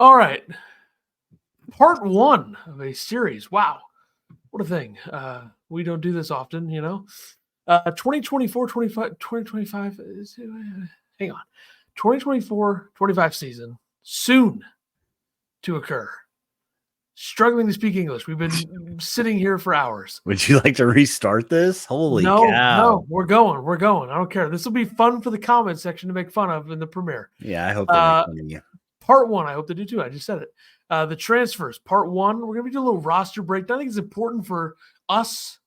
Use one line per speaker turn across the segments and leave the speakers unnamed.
All right. Part 1 of a series. Wow. What a thing. We don't do this often, 2024, 25, 2025. Hang on. 2024-25 season soon to occur. Struggling to speak English. We've been sitting here for hours.
Would you like to restart this? Holy cow.
No, we're going. I don't care. This will be fun for the comment section to make fun of in the premiere.
Yeah, I hope they make fun of you.
Part 1, I hope they do too. I just said it. The transfers, part 1. We're going to be doing a little roster breakdown. I think it's important for us,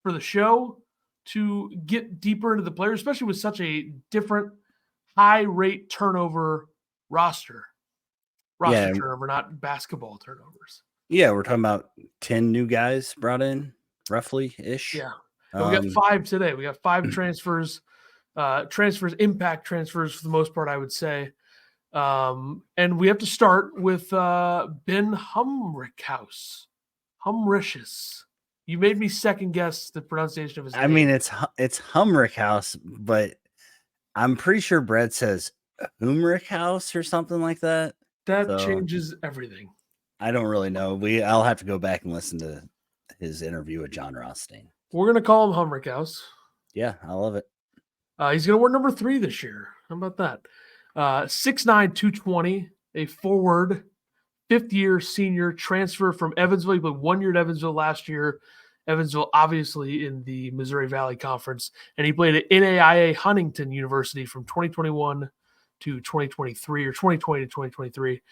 for the show, to get deeper into the players, especially with such a different high rate turnover roster. Turnover, not basketball turnovers.
Yeah, we're talking about 10 new guys brought in, roughly-ish.
Yeah. We got 5 today. We got 5 transfers, impact transfers for the most part, I would say. And we have to start with Ben Humrichous. You made me second guess the pronunciation of his name.
I mean, it's Humrichous, but I'm pretty sure Brett says Humrichous or something like that.
That changes everything.
I don't really know. I'll have to go back and listen to his interview with John Rothstein.
We're going to call him Humrichous.
Yeah, I love it.
He's going to wear number 3 this year. How about that? 6'9", 220, a forward, 5th-year senior, transfer from Evansville. He played 1 year at Evansville last year. Evansville, obviously, in the Missouri Valley Conference. And he played at NAIA Huntington University from 2021 to 2023, or 2020 to 2023.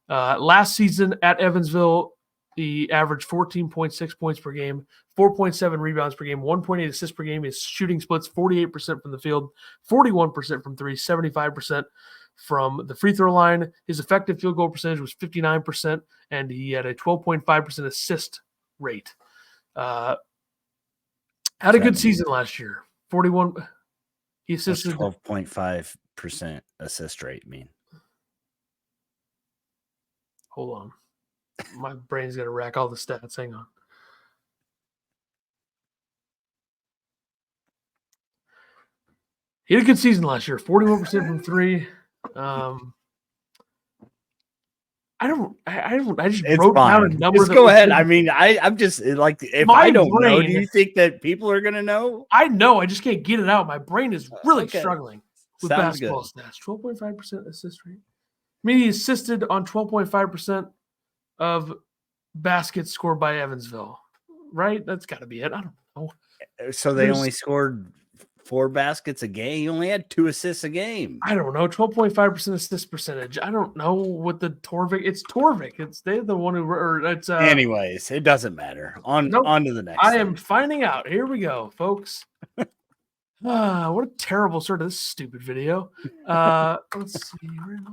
Last season at Evansville, he averaged 14.6 points per game, 4.7 rebounds per game, 1.8 assists per game. His shooting splits 48% from the field, 41% from 3, 75% from the free throw line. His effective field goal percentage was 59%, and he had a 12.5% assist rate. Had a good season last year. 41. He assisted
12.5% assist rate.
Hold on. My brain's got to rack all the stats. Hang on. He had a good season last year. 41% from 3. I just wrote down a number.
Just go ahead. I mean, I'm just like, if I don't know, do you think that people are going to know?
I know. I just can't get it out. My brain is really struggling with basketball stats. 12.5% assist rate. I mean, he assisted on 12.5% of baskets scored by Evansville, right? That's got to be it. I don't know.
So they only scored 4 baskets a game. He only had 2 assists a game.
I don't know. 12.5% assist percentage. I don't know what the Torvik. It's Torvik. They're the one who. Or it's.
Anyways, it doesn't matter. On to the next.
I am finding out. Here we go, folks. What a terrible start to this stupid video. Let's see. We're in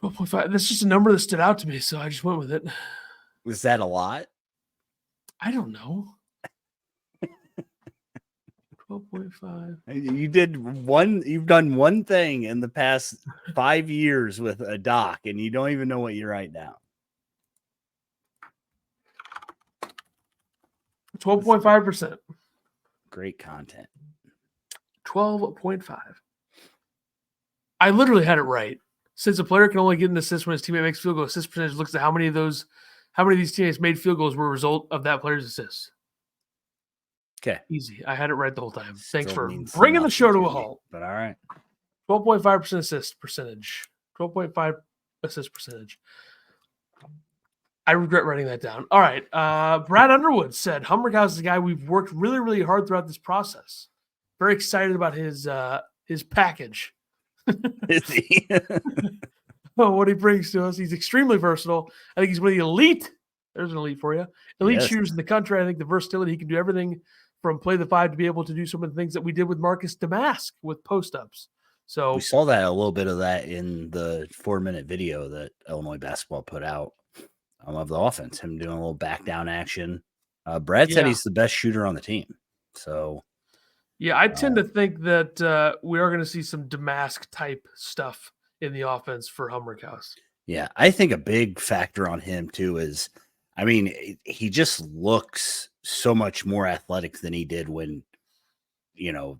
12.5. That's just a number that stood out to me, so I just went with it.
Was that a lot?
I don't know. 12.5.
You've done one thing in the past 5 years with a doc, and you don't even know what you write down.
12.5%.
Great content.
12.5. I literally had it right. Since a player can only get an assist when his teammate makes field goal, assist percentage looks at how many of these teammates made field goals were a result of that player's assists.
Okay.
Easy. I had it right the whole time. Thanks for bringing the show to a halt.
But all right.
12.5% assist percentage. 12.5 assist percentage. I regret writing that down. All right. Brad Underwood said, Humrichous is a guy we've worked really, really hard throughout this process. Very excited about his package.
Is he?
What he brings to us. He's extremely versatile. I think he's one of the elite. There's an elite for you. Elite shooters in the country. I think the versatility, he can do everything from play the 5 to be able to do some of the things that we did with Marcus Damask with post-ups. So
we saw that a little bit of that in the 4-minute video that Illinois basketball put out of the offense. Him doing a little back down action. Brad said he's the best shooter on the team. So
yeah, I tend to think that we are going to see some Damask type stuff in the offense for Humrichous.
Yeah, I think a big factor on him too is, I mean, he just looks so much more athletic than he did when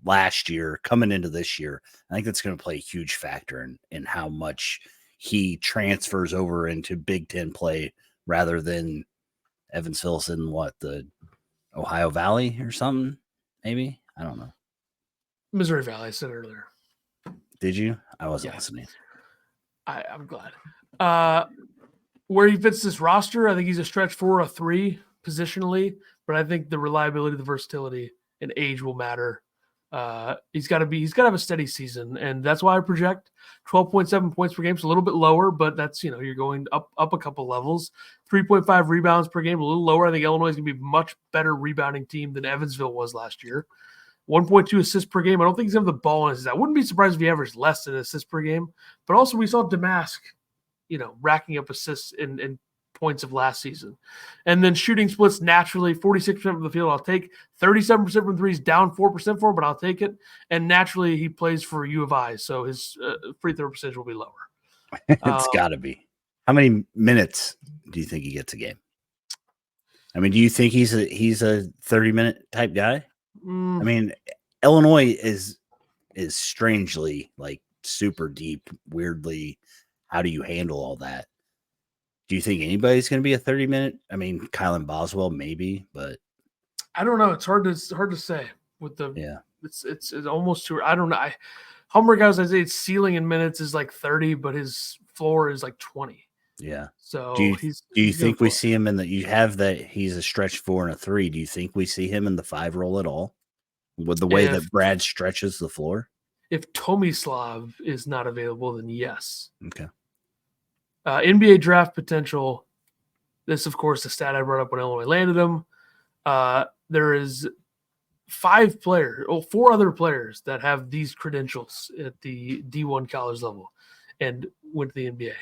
last year coming into this year. I think that's going to play a huge factor in how much he transfers over into Big Ten play rather than Evansville's in the Ohio Valley or something, maybe. I don't know.
Missouri Valley, I said earlier.
Did you? I wasn't listening.
I'm glad. Where he fits this roster, I think he's a stretch 4 or 3 positionally, but I think the reliability, the versatility, and age will matter. He's got to have a steady season, and that's why I project 12.7 points per game. It's a little bit lower, but that's you're going up a couple levels. 3.5 rebounds per game, a little lower. I think Illinois is going to be a much better rebounding team than Evansville was last year. 1.2 assists per game. I don't think he's going to have the ball in his. I wouldn't be surprised if he averaged less than assists per game. But also, we saw Damask, racking up assists in points of last season. And then shooting splits naturally, 46% from the field, I'll take. 37% from threes, down 4% for him, but I'll take it. And naturally, he plays for U of I, so his free throw percentage will be lower.
It's got to be. How many minutes do you think he gets a game? I mean, do you think he's a 30-minute type guy? I mean, Illinois is strangely like super deep, weirdly. How do you handle all that? Do you think anybody's going to be a 30-minute? I mean, Kylan Boswell maybe, but
I don't know. It's hard to say with the It's almost too. I don't know. Humrichous, I say its ceiling in minutes is like 30, but his floor is like 20.
Yeah.
So
do you think we see him in you have that he's a stretch 4 and a 3? Do you think we see him in the 5 role at all? With the way that Brad stretches the floor?
If Tomislav is not available, then yes.
Okay.
NBA draft potential. This, of course, the stat I brought up when Illinois landed him. There is 4 other players that have these credentials at the D1 college level and went to the NBA.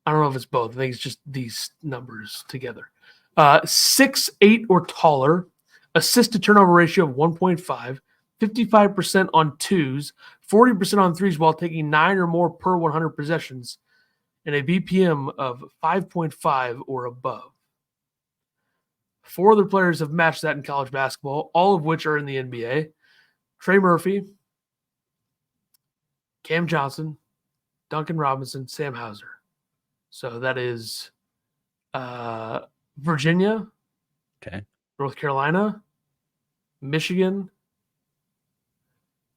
I don't know if it's both. I think it's just these numbers together. 6'8" or taller, assist to turnover ratio of 1.5, 55% on twos, 40% on threes while taking 9 or more per 100 possessions, and a BPM of 5.5 or above. 4 other players have matched that in college basketball, all of which are in the NBA. Trey Murphy, Cam Johnson, Duncan Robinson, Sam Hauser. So that is Virginia, North Carolina, Michigan,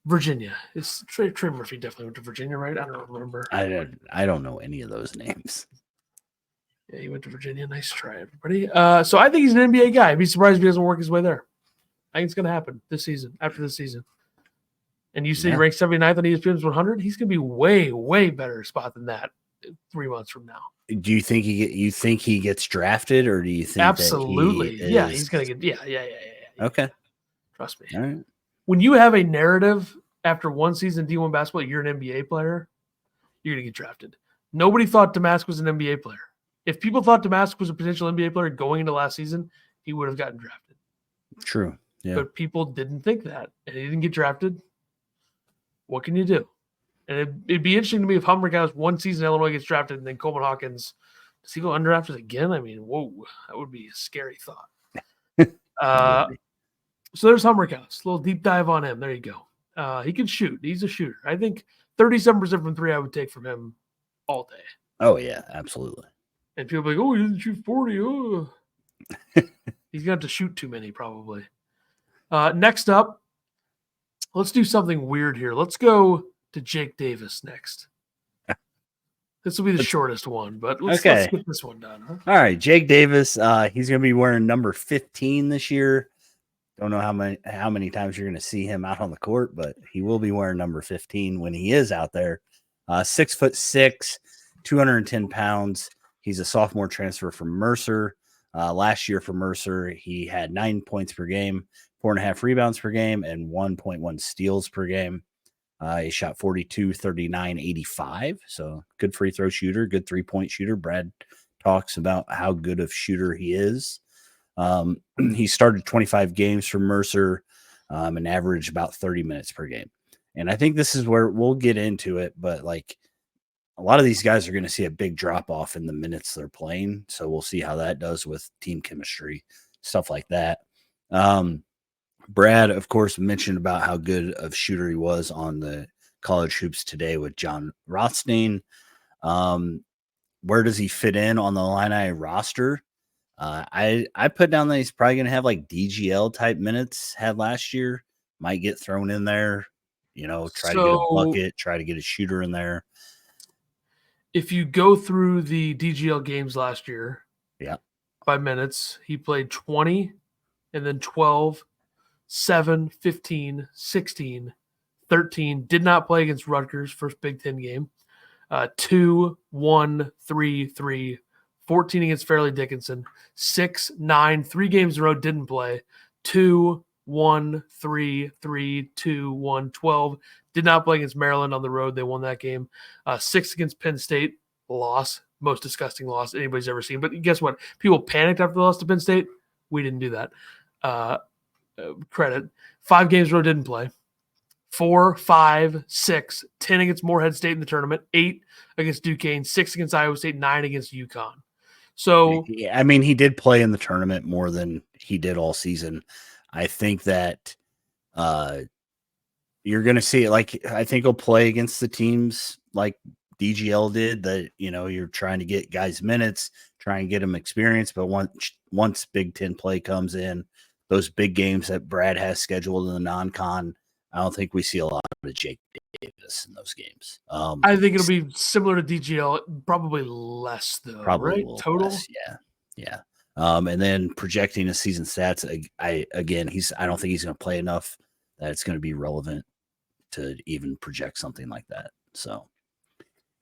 Virginia. Is Trey Murphy definitely went to Virginia, right? I don't remember.
I don't know any of those names.
Yeah, he went to Virginia. Nice try, everybody. So I think he's an NBA guy. I'd be surprised if he doesn't work his way there. I think it's going to happen this season, after this season. And you see he ranked 79th on ESPN's 100. He's going to be way, way better spot than that 3 months from now.
Do you think he gets drafted, or do you think
absolutely?
That
yeah, he's going to get. Yeah.
Okay,
trust me.
All right.
When you have a narrative after one season D1 basketball, you're an NBA player. You're going to get drafted. Nobody thought Damask was an NBA player. If people thought Damask was a potential NBA player going into last season, he would have gotten drafted.
True. Yeah.
But people didn't think that, and he didn't get drafted. What can you do? And it'd be interesting to me if Humrichous one season Illinois gets drafted and then Coleman Hawkins, does he go undrafted again? I mean, whoa, that would be a scary thought. So there's Humrichous. A little deep dive on him. There you go. He can shoot. He's a shooter. I think 37% from 3 I would take from him all day.
Oh, yeah, absolutely.
And people are like, oh, he doesn't shoot 40. Oh. He's going to have to shoot too many probably. Next up, let's do something weird here. Let's go to Jake Davis next. This will be the shortest one, but let's get this one done. Huh?
All right, Jake Davis. He's going to be wearing number 15 this year. Don't know how many times you're going to see him out on the court, but he will be wearing number 15 when he is out there. 6'6", 210 pounds. He's a sophomore transfer from Mercer. Last year for Mercer, he had 9 points per game, 4.5 rebounds per game, and 1.1 steals per game. He shot 42, 39, 85. So good free throw shooter, good 3-point shooter. Brad talks about how good of shooter he is. He started 25 games for Mercer and averaged about 30 minutes per game. And I think this is where we'll get into it, but like a lot of these guys are going to see a big drop off in the minutes they're playing. So we'll see how that does with team chemistry, stuff like that. Brad, of course, mentioned about how good of shooter he was on the college hoops today with John Rothstein. Where does he fit in on the Illini roster? I put down that he's probably going to have like DGL type minutes had last year. Might get thrown in there, try to get a bucket, try to get a shooter in there.
If you go through the DGL games last year,
yeah,
by minutes, he played 20 and then 12, 7, 15, 16, 13. Did not play against Rutgers, first Big Ten game. 2, 1, 3, 3, 14 against Fairleigh Dickinson, 6, 9, 3 games in a row didn't play, 2, 1, 3, 3, 2, 1, 12. Did not play against Maryland on the road. They won that game. 6 against Penn State, loss, most disgusting loss anybody's ever seen. But guess what? People panicked after the loss to Penn State. We didn't do that. Credit. 5 games in a row didn't play. 4, 5, 6, 10 against Morehead State in the tournament, 8 against Duquesne, 6 against Iowa State, 9 against UConn. So,
I mean, he did play in the tournament more than he did all season. I think that you're going to see it. Like, I think he'll play against the teams like DGL did that, you're trying to get guys minutes, try and get them experience. But once Big Ten play comes in, those big games that Brad has scheduled in the non-con, I don't think we see a lot of Jake Davis in those games.
I think it'll be similar to DGL, probably less though,
probably
right? Total,
less, yeah. And then projecting his season stats, I don't think he's going to play enough that it's going to be relevant to even project something like that. So,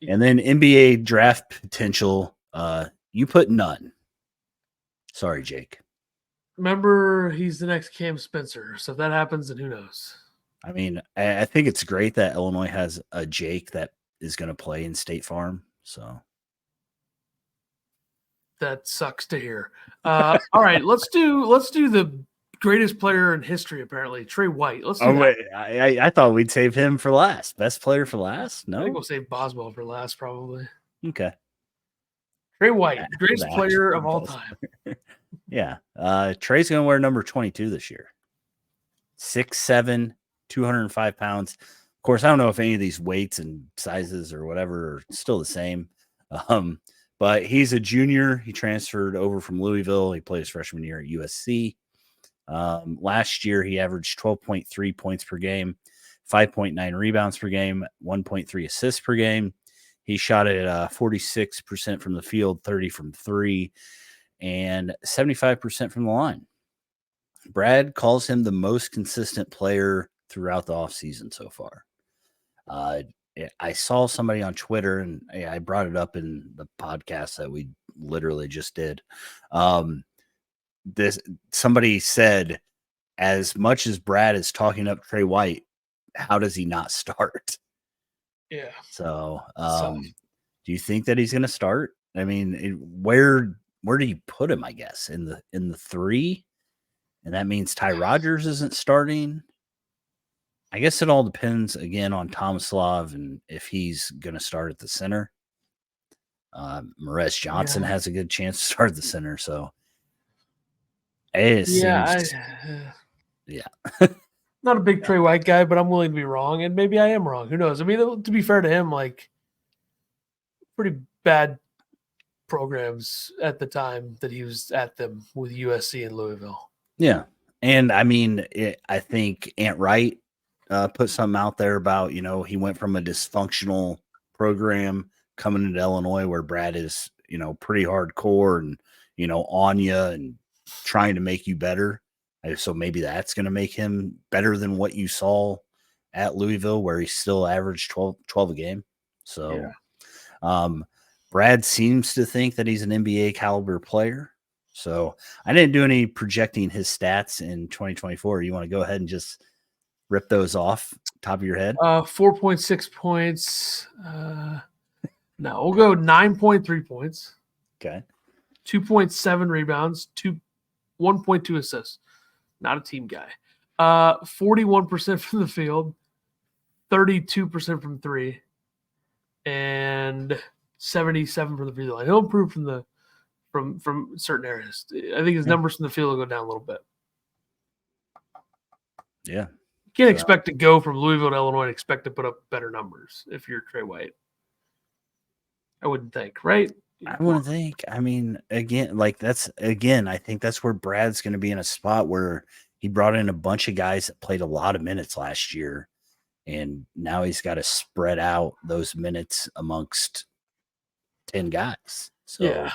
and then NBA draft potential, you put none. Sorry, Jake.
Remember, he's the next Cam Spencer. So if that happens, then who knows?
I mean, I think it's great that Illinois has a Jake that is going to play in State Farm. So
that sucks to hear. All right, let's do the greatest player in history. Apparently, Trey White. Let's do that.
Wait, I thought we'd save him for last. Best player for last? No,
I think we'll save Boswell for last, probably.
Okay.
Trey White, greatest player of all time.
Yeah. Trey's going to wear number 22 this year. 6'7", 205 pounds. Of course, I don't know if any of these weights and sizes or whatever are still the same. But he's a junior. He transferred over from Louisville. He played his freshman year at USC. Last year, he averaged 12.3 points per game, 5.9 rebounds per game, 1.3 assists per game. He shot at 46% from the field, 30 from 3, and 75% from the line. Brad calls him the most consistent player throughout the offseason so far. I saw somebody on Twitter, and I brought it up in the podcast that we literally just did. Somebody said, as much as Brad is talking up Trey White, how does he not start?
Yeah.
So, do you think that he's going to start? I mean, where do you put him? I guess in the 3, and that means Ty Rodgers isn't starting. I guess it all depends again on Tomislav and if he's going to start at the center. Morez Johnson has a good chance to start at the center. So,
not a big Trey White guy, but I'm willing to be wrong, and maybe I am wrong. Who knows? I mean, to be fair to him, like pretty bad programs at the time that he was at them with USC and Louisville.
Yeah, and I mean, I think Ant Wright put something out there about he went from a dysfunctional program coming into Illinois where Brad is pretty hardcore and on you and trying to make you better. So maybe that's going to make him better than what you saw at Louisville, where he still averaged 12 a game. So, Brad seems to think that he's an NBA caliber player. So I didn't do any projecting his stats in 2024. You want to go ahead and just rip those off top of your head?
4.6 points. No, we'll go 9.3 points.
Okay.
2.7 rebounds, 1.2 assists. Not a team guy. 41% from the field, 32% from 3, and 77 from the free throw line. He'll improve from certain areas. I think his numbers from the field will go down a little bit.
Yeah.
You can't expect to go from Louisville to Illinois and expect to put up better numbers if you're Trey White. I wouldn't think, right?
I wouldn't think. I mean, again, I think that's where Brad's going to be in a spot where he brought in a bunch of guys that played a lot of minutes last year, and now he's got to spread out those minutes amongst 10 guys. So
yeah.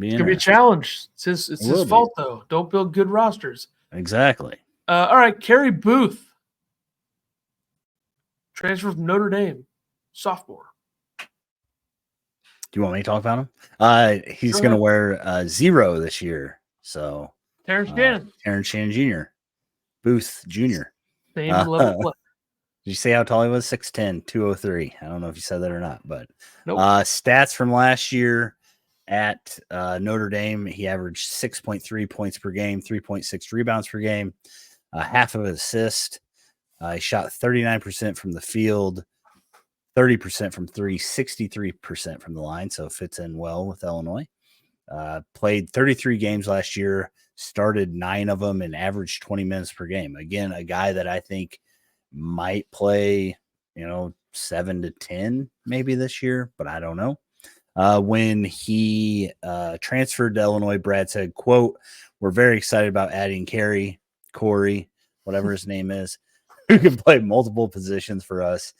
It's going to be a challenge. It's his fault, though. Don't build good rosters.
Exactly.
All right, Carey Booth. Transfer from Notre Dame. Sophomore.
Do you want me to talk about him? He's going to wear 0 this year. So
Terrence
Shannon Jr. Booth Jr.
Same level play.
Did you say how tall he was? 6'10", 203. I don't know if you said that or not, but
nope.
Stats from last year at Notre Dame, he averaged 6.3 points per game, 3.6 rebounds per game, half of an assist. He shot 39% from the field, 30% from three, 63% from the line, so it fits in well with Illinois. Played 33 games last year, started 9 of them, and averaged 20 minutes per game. Again, a guy that I think might play, 7 to 10 maybe this year, but I don't know. When he transferred to Illinois, Brad said, quote, "We're very excited about adding Carey, Corey, whatever his name is, who can play multiple positions for us.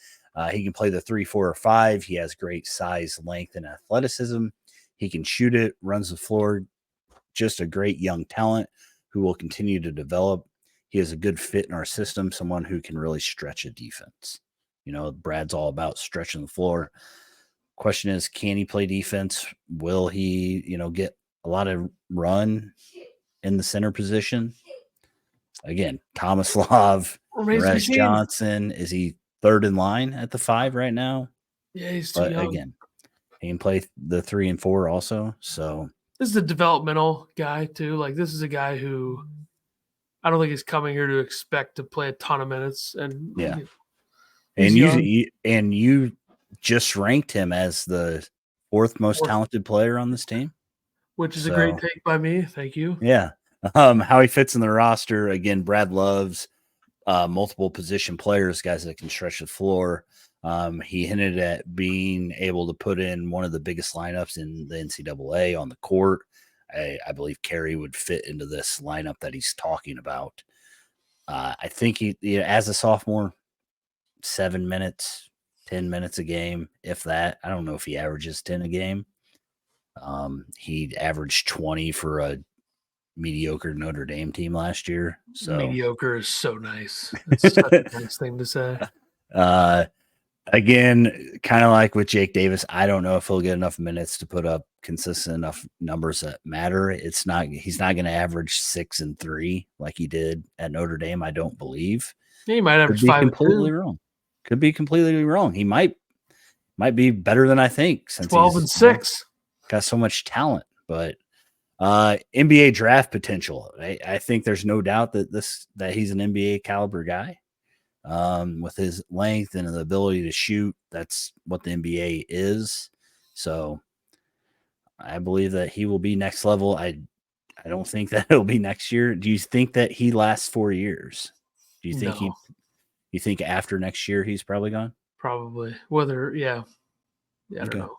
He can play the 3, 4, or 5. He has great size, length, and athleticism. He can shoot it, runs the floor. Just a great young talent who will continue to develop. He is a good fit in our system, someone who can really stretch a defense." Brad's all about stretching the floor. Question is, can he play defense? Will he, get a lot of run in the center position? Again, Thomas Love, Rez Johnson. Is he third in line at the 5 right now?
Yeah, he's too young.
Again, he can play the 3 and 4 also. So
this is a developmental guy too. Like, this is a guy who I don't think he's coming here to expect to play a ton of minutes. And
yeah, and you just ranked him as the 4th most talented player on this team,
which is a great take by me. Thank you.
Yeah. How he fits in the roster. Again, Brad loves multiple position players, guys that can stretch the floor. He hinted at being able to put in one of the biggest lineups in the NCAA on the court. I believe Carey would fit into this lineup that he's talking about. I think he as a sophomore, 7 minutes, 10 minutes a game, if that. I don't know if he averages 10 a game. He averaged 20 for a mediocre Notre Dame team last year. So
mediocre is so nice. It's such a nice thing to say.
Again, kind of like with Jake Davis, I don't know if he'll get enough minutes to put up consistent enough numbers that matter. He's not going to average 6 and 3 like he did at Notre Dame. I don't believe.
He might average 5 and 2.
Completely wrong. Could be completely wrong. He might be better than I think, since
12 and 6.
Got so much talent. But NBA draft potential. I think there's no doubt that he's an NBA caliber guy. With his length and the ability to shoot, that's what the NBA is. So I believe that he will be next level. I don't think that it'll be next year. Do you think that he lasts 4 years? Do you think you think after next year he's probably gone?
Probably. Yeah, I don't know.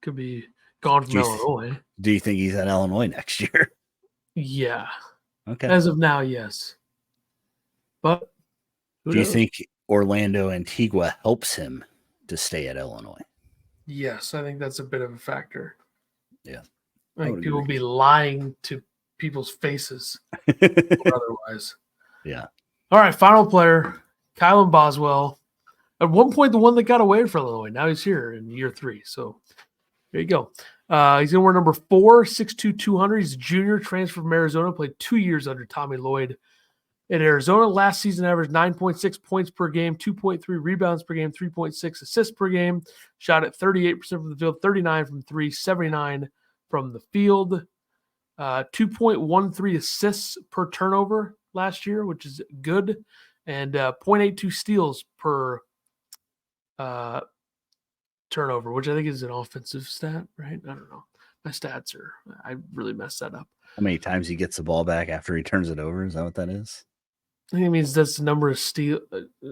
Could be gone from Illinois.
Do you think he's at Illinois next year?
Yeah.
Okay.
As of now, yes. But
do you think Orlando Antigua helps him to stay at Illinois?
Yes, I think that's a bit of a factor.
Yeah.
I think people will be lying to people's faces or otherwise.
Yeah. All
right, final player, Kylan Boswell. At one point, the one that got away for Illinois. Now he's here in year 3. So there you go. He's going to wear number 4, 6'2", 200. He's a junior, transferred from Arizona, played 2 years under Tommy Lloyd. In Arizona, last season averaged 9.6 points per game, 2.3 rebounds per game, 3.6 assists per game. Shot at 38% from the field, 39 from 3, 79 from the field. 2.13 assists per turnover last year, which is good, and 0.82 steals per turnover, which I think is an offensive stat, right? I don't know. My stats I really messed that up.
How many times he gets the ball back after he turns it over? Is that what that is?
I think it means that's the number of steal.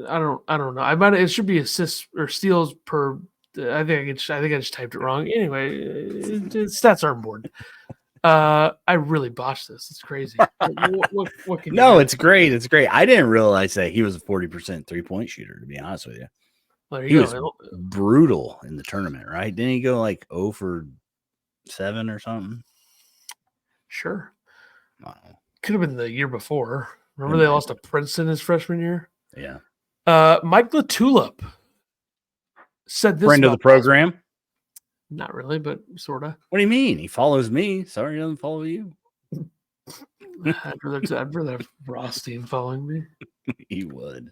I don't know. It should be assists or steals per. I think I just typed it wrong. Anyway, stats aren't important. I really botched this. It's crazy. What can you
No,
do?
it's great. It's great. I didn't realize that he was a 40% 3-point shooter, to be honest with you.
There
He
you
was
go.
brutal in the tournament, right? Didn't he go like 0 for 7 or something?
Sure.
Wow.
Could have been the year before. Remember they lost to Princeton his freshman year?
Yeah.
Mike LaTulip said this
Friend of the
about
program?
Boswell. Not really, but sort of.
What do you mean? He follows me. Sorry, he doesn't follow you.
I'd rather have Rothstein following me.
He would.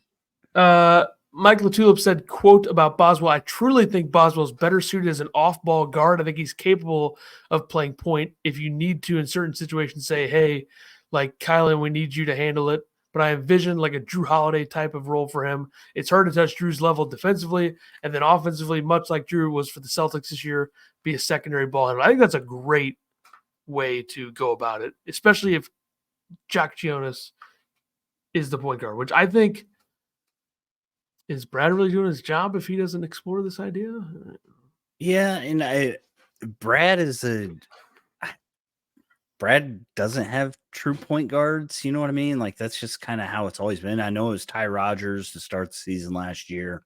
Mike LaTulip said, quote, about Boswell, I truly think Boswell's better suited as an off-ball guard. I think he's capable of playing point. If you need to, in certain situations, say, hey, like, Kylan, we need you to handle it. But I envision like a Drew Holiday type of role for him. It's hard to touch Drew's level defensively, and then offensively, much like Drew was for the Celtics this year, be a secondary ball handler. I think that's a great way to go about it, especially if Jack Gionis is the point guard, which I think – is Brad really doing his job if he doesn't explore this idea?
Yeah, and Brad doesn't have true point guards. You know what I mean? Like that's just kind of how it's always been. I know it was Ty Rodgers to start the season last year.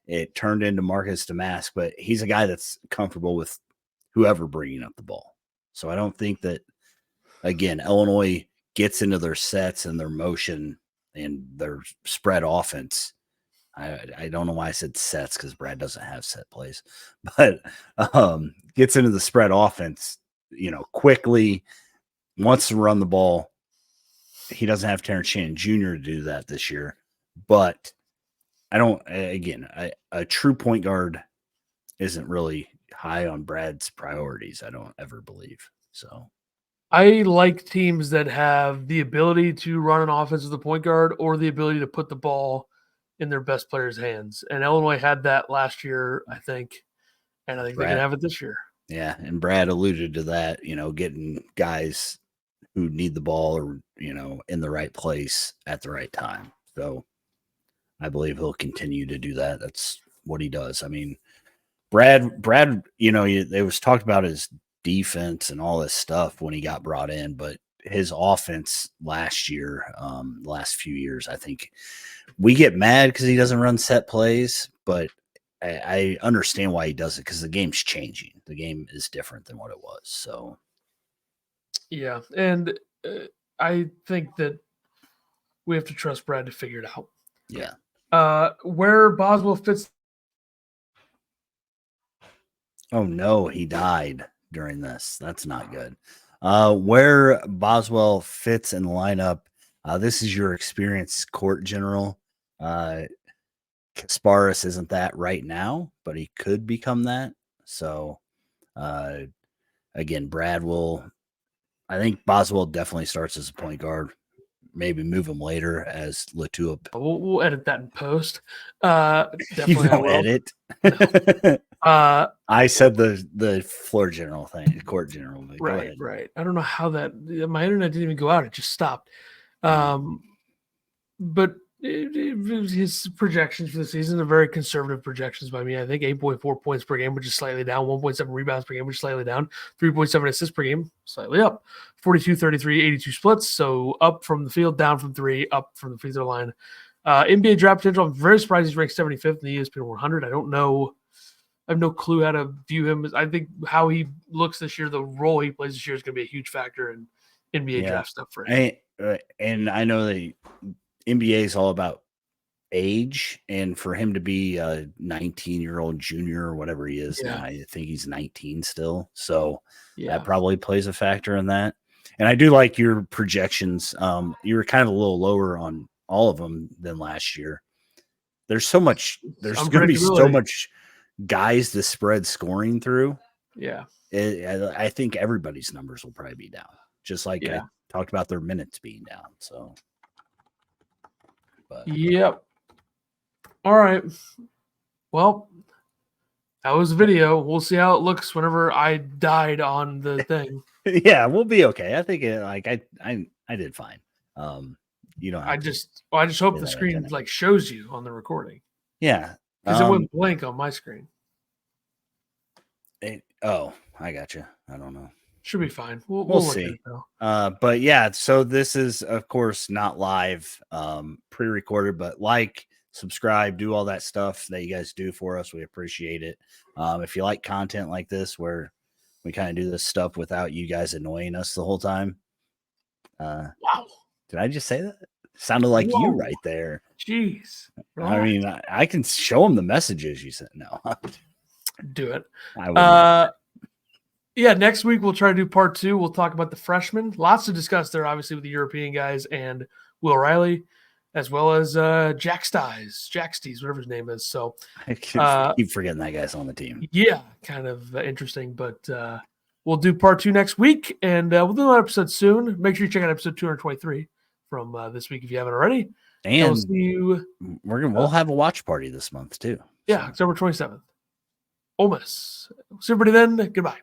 It turned into Marcus Damask, but he's a guy that's comfortable with whoever bringing up the ball. So I don't think that, again, Illinois gets into their sets and their motion and their spread offense. I don't know why I said sets because Brad doesn't have set plays, but gets into the spread offense, quickly, wants to run the ball. He doesn't have Terrence Shannon Jr. to do that this year, but a true point guard isn't really high on Brad's priorities. I don't ever believe so.
I like teams that have the ability to run an offense with the point guard or the ability to put the ball in their best players' hands. And Illinois had that last year, I think. And I think Brad, they can have it this year.
Yeah. And Brad alluded to that, getting guys who need the ball or, in the right place at the right time. So I believe he'll continue to do that. That's what he does. I mean, Brad, it was talked about his defense and all this stuff when he got brought in, but his offense last year, last few years, I think we get mad because he doesn't run set plays, but I understand why he does it because the game's changing. The game is different than what it was. So,
yeah, and I think that we have to trust Brad to figure it out.
Yeah.
Where Boswell fits.
Oh no, he died during this. That's not good. Where Boswell fits in the lineup. This is your experienced court general. Kasparis isn't that right now, but he could become that. So, again, I think Boswell definitely starts as a point guard. Maybe move him later as LaTulip.
We'll edit that in post.
Definitely you don't edit. No. I said the floor general thing, court general.
Right. I don't know how my internet didn't even go out; it just stopped. But his projections for the season are very conservative projections by me. I think 8.4 points per game, which is slightly down. 1.7 rebounds per game, which is slightly down. 3.7 assists per game, slightly up. 42, 33, 82 splits. So up from the field, down from three, up from the free throw line. NBA draft potential. I'm very surprised he's ranked 75th in the ESPN 100. I don't know. I have no clue how to view him. I think how he looks this year, the role he plays this year is going to be a huge factor in NBA draft stuff for him.
And I know that NBA is all about age, and for him to be a 19-year-old junior or whatever he is now, I think he's 19 still. So that probably plays a factor in that. And I do like your projections. You were kind of a little lower on all of them than last year. There's going to be so much guys to spread scoring through.
Yeah.
I think everybody's numbers will probably be down, just like I talked about their minutes being down. So,
Yep. All right. Well, that was the video. We'll see how it looks whenever I died on the thing.
Yeah, we'll be okay. I think I did fine. You don't.
I
Have
just hope
say
the
that
screen
again.
like shows you on the recording.
Yeah,
Because it went blank on my screen.
I gotcha. I don't know.
Should be fine. We'll look
see.
at it though.
But yeah, so this is of course not live, pre-recorded, but subscribe, do all that stuff that you guys do for us. We appreciate it. If you like content like this, where we kind of do this stuff without you guys annoying us the whole time.
Wow.
Did I just say that? Sounded like you right there.
Jeez.
Relax. I mean, I can show them the messages you sent. No.
Do it.
I wouldn't.
Yeah, next week we'll try to do part 2. We'll talk about the freshmen. Lots to discuss there, obviously, with the European guys and Will Riley, as well as Jack Stiles, whatever his name is. So
I keep forgetting that guy's on the team.
Yeah, kind of interesting. But we'll do part 2 next week, and we'll do another episode soon. Make sure you check out episode 223 from this week if you haven't already. And we'll see you.
We'll have a watch party this month too.
Yeah, October 27th. Ole Miss. See everybody then. Goodbye.